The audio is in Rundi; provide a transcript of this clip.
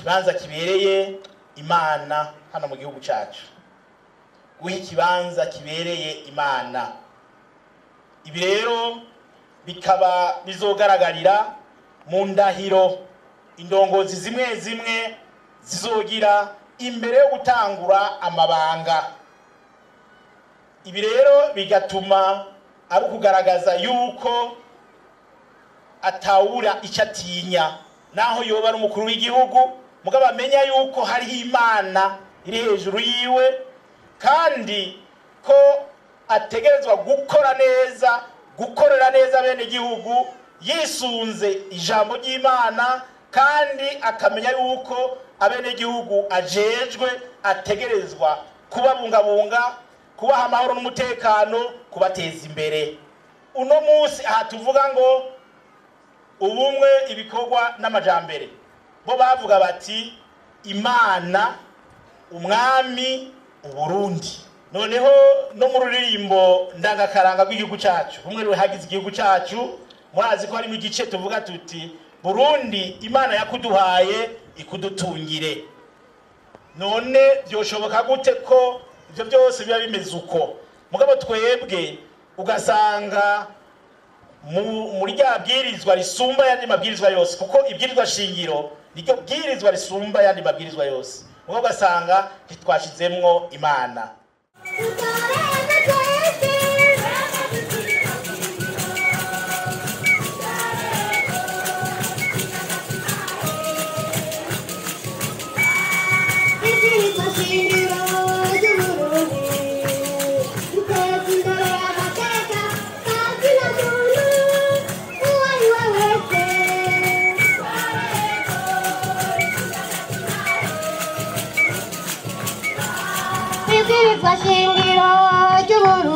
ikibanza kibereye Imana hano mu gihugu cyacu, guha ikibanza kibereye Imana. Ibi rero bikaba bizogaragarira mu ndahiro indongozi zimwe zimwe zizogira imbere yo gutangura amabanga. Ibi rero bigatuma ari ukugaragaza yuko atawura icyo atinya, naho yoba ari umukuru w'igihugu mugabo amenya yuko hariho Imana iri hejuru yiwe, kandi ko ategerezwa gukora neza, gukorera neza bene igihugu yisunze ijambo ry'Imana, kandi akamenya yuko abene igihugu ajejwe ategerezwa kubabungabunga, kubaha amahoro n'umutekano, kubateza imbere. Uno munsi aha tuvuga ngo ubumwe, ibikorwa n'amajambere, bo bavuga bati Imana, umwami, Uburundi. Noneho no mu ruririmbo ndangakaranga rw'igihugu cyacu, rumwe ruhagize igihugu cyacu, murazi ko harimo igice tuvuga tuti Burundi Imana yakuduhaye ikudutungire. None byoshoboka gute ko ibyo byose biba bimeze uko? Mugabo twebwe ugasanga muri rya bwirizwa risumba yandi mabwirizwa yose, kuko ibwirizwa shingiro niryo bwirizwa risumba yandi mabwirizwa yose, mugabo ugasanga ntitwashizemwo Imana. Shingiro